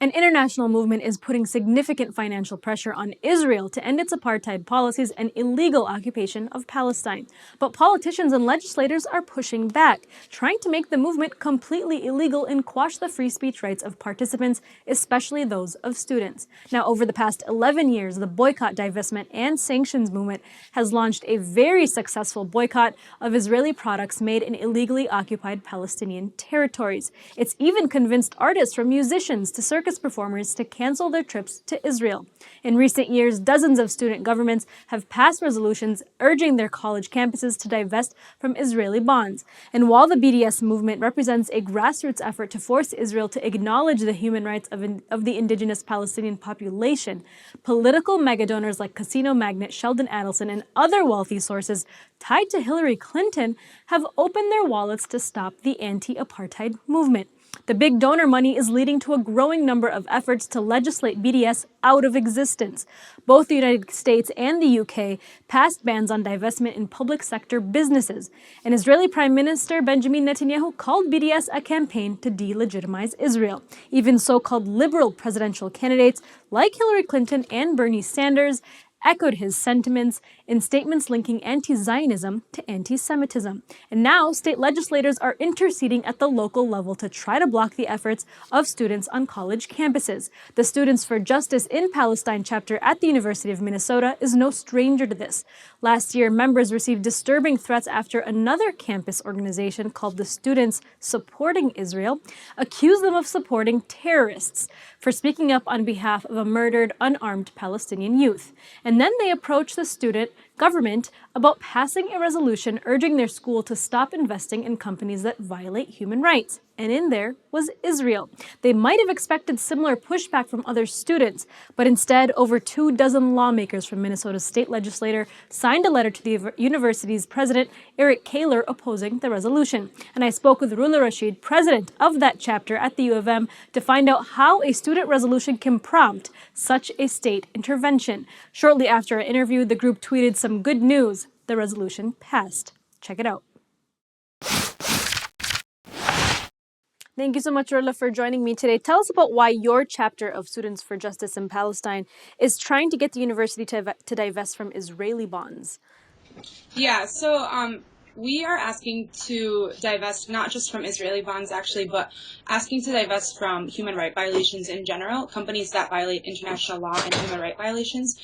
An international movement is putting significant financial pressure on Israel to end its apartheid policies and illegal occupation of Palestine. But politicians and legislators are pushing back, trying to make the movement completely illegal and quash the free speech rights of participants, especially those of students. Now, over the past 11 years, the Boycott, Divestment and Sanctions movement has launched a very successful boycott of Israeli products made in illegally occupied Palestinian territories. It's even convinced artists from musicians to circus performers to cancel their trips to Israel. In recent years, dozens of student governments have passed resolutions urging their college campuses to divest from Israeli bonds. And while the BDS movement represents a grassroots effort to force Israel to acknowledge the human rights of the indigenous Palestinian population, political megadonors like casino magnate Sheldon Adelson and other wealthy sources tied to Hillary Clinton have opened their wallets to stop the anti-apartheid movement. The big donor money is leading to a growing number of efforts to legislate BDS out of existence. Both the United States and the UK passed bans on divestment in public sector businesses. And Israeli Prime Minister Benjamin Netanyahu called BDS a campaign to delegitimize Israel. Even so-called liberal presidential candidates like Hillary Clinton and Bernie Sanders echoed his sentiments in statements linking anti-Zionism to anti-Semitism. And now, state legislators are interceding at the local level to try to block the efforts of students on college campuses. The Students for Justice in Palestine chapter at the University of Minnesota is no stranger to this. Last year, members received disturbing threats after another campus organization called the Students Supporting Israel accused them of supporting terrorists for speaking up on behalf of a murdered, unarmed Palestinian youth. And then they approached the student government about passing a resolution urging their school to stop investing in companies that violate human rights. And in there was Israel. They might have expected similar pushback from other students, but instead, over 24 lawmakers from Minnesota's state legislature signed a letter to the university's president, Eric Kaler, opposing the resolution. And I spoke with Rula Rashid, president of that chapter at the U of M, to find out how a student resolution can prompt such a state intervention. Shortly after our interview, the group tweeted some good news. The resolution passed. Check it out. Thank you so much, Rula, for joining me today. Tell us about why your chapter of Students for Justice in Palestine is trying to get the university to divest from Israeli bonds. Yeah, so we are asking to divest not just from Israeli bonds, actually, but asking to divest from human rights violations in general, companies that violate international law and human rights violations.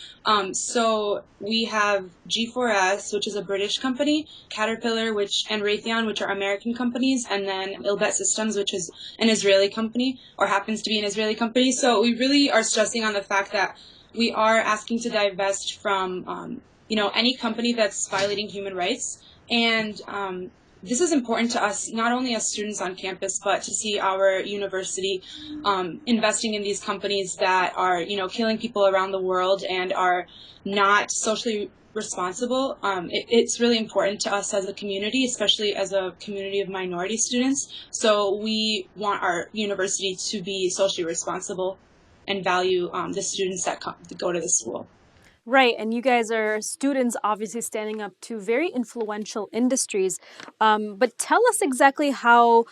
So we have G4S, which is a British company, Caterpillar, and Raytheon, which are American companies, and then Ilbet Systems, which is an Israeli company, or happens to be an Israeli company. So we really are stressing on the fact that we are asking to divest from, any company that's violating human rights. And this is important to us, not only as students on campus, but to see our university investing in these companies that are, killing people around the world and are not socially responsible. It's really important to us as a community, especially as a community of minority students. So we want our university to be socially responsible and value the students that go to the school. Right, and you guys are students obviously standing up to very influential industries. But tell us exactly how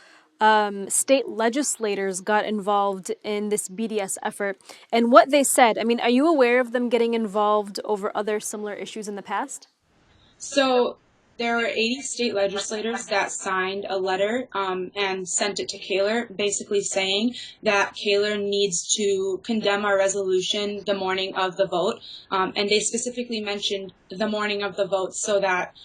state legislators got involved in this BDS effort and what they said. I mean, are you aware of them getting involved over other similar issues in the past? So there were 80 state legislators that signed a letter and sent it to Kaler, basically saying that Kaler needs to condemn our resolution the morning of the vote. And they specifically mentioned the morning of the vote so that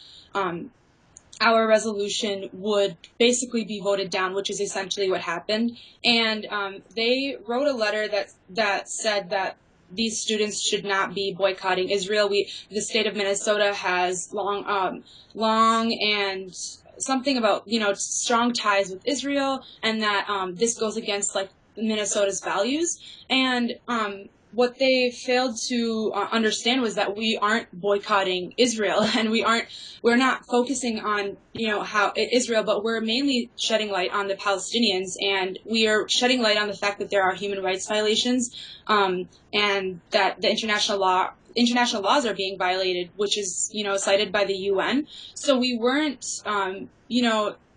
our resolution would basically be voted down, which is essentially what happened. And they wrote a letter that said that these students should not be boycotting Israel. The state of Minnesota has long and something about, strong ties with Israel, and that this goes against Minnesota's values. And what they failed to understand was that we aren't boycotting Israel, and we're not focusing on, how Israel, but we're mainly shedding light on the Palestinians, and we are shedding light on the fact that there are human rights violations, and that the international laws are being violated, which is, cited by the UN. So we weren't,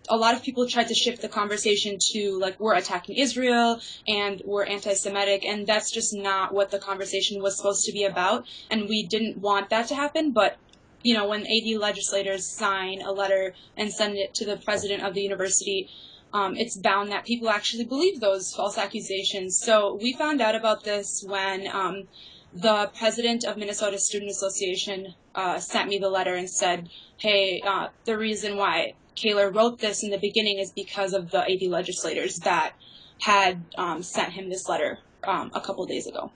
a lot of people tried to shift the conversation to like we're attacking Israel and we're anti-Semitic, and that's just not what the conversation was supposed to be about, and we didn't want that to happen. But when AD legislators sign a letter and send it to the president of the university, it's bound that people actually believe those false accusations. So we found out about this when the president of Minnesota Student Association sent me the letter and said, hey, the reason why Kaler wrote this in the beginning is because of the AD legislators that had sent him this letter a couple days ago.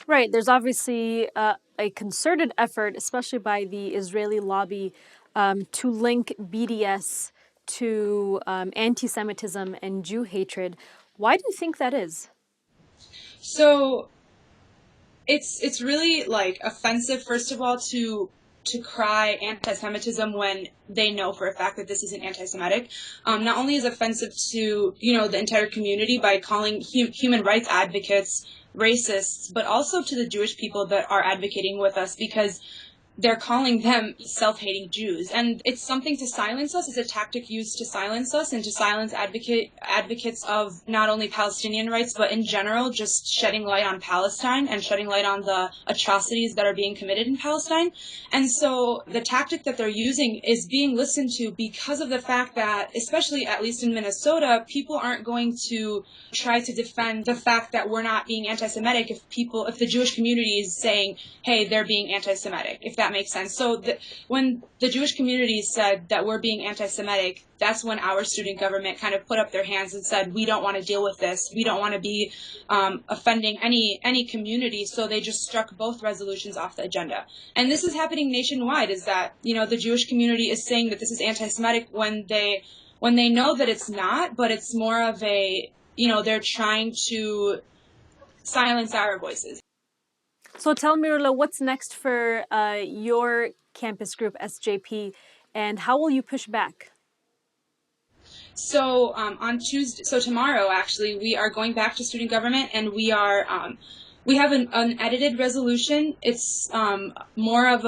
Right. There's obviously a concerted effort, especially by the Israeli lobby, to link BDS to anti-Semitism and Jew hatred. Why do you think that is? So it's really like offensive, first of all, to cry anti-Semitism when they know for a fact that this isn't anti-Semitic. Not only is it offensive to the entire community by calling human rights advocates racists, but also to the Jewish people that are advocating with us, because they're calling them self-hating Jews. And it's something to silence us. It's a tactic used to silence us and to silence advocates of not only Palestinian rights, but in general, just shedding light on Palestine and shedding light on the atrocities that are being committed in Palestine. And so the tactic that they're using is being listened to because of the fact that, especially at least in Minnesota, people aren't going to try to defend the fact that we're not being anti-Semitic if the Jewish community is saying, hey, they're being anti-Semitic, if that makes sense. So when the Jewish community said that we're being anti-Semitic, that's when our student government kind of put up their hands and said, we don't want to deal with this. We don't want to be offending any community. So they just struck both resolutions off the agenda. And this is happening nationwide, is that, the Jewish community is saying that this is anti-Semitic when they know that it's not, but it's more of a, they're trying to silence our voices. So tell me, Rula, what's next for your campus group, SJP, and how will you push back? So on Tuesday, so tomorrow actually, we are going back to student government, and we have an edited resolution. It's more of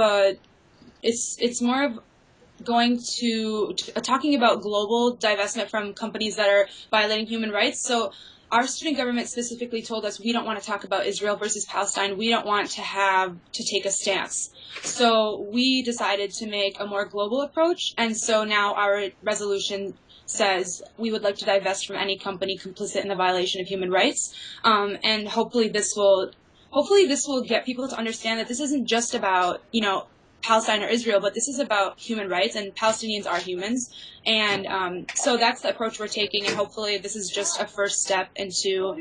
going to talking about global divestment from companies that are violating human rights. So our student government specifically told us we don't want to talk about Israel versus Palestine. We don't want to take a stance. So we decided to make a more global approach. And so now our resolution says we would like to divest from any company complicit in the violation of human rights. And hopefully this will get people to understand that this isn't just about, Palestine or Israel, but this is about human rights, and Palestinians are humans. And so that's the approach we're taking, and hopefully this is just a first step into,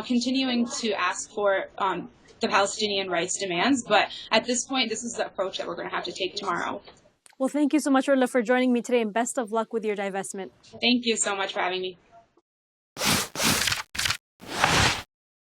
continuing to ask for the Palestinian rights demands. But at this point, this is the approach that we're going to have to take tomorrow. Well, thank you so much, Rula, for joining me today, and best of luck with your divestment. Thank you so much for having me.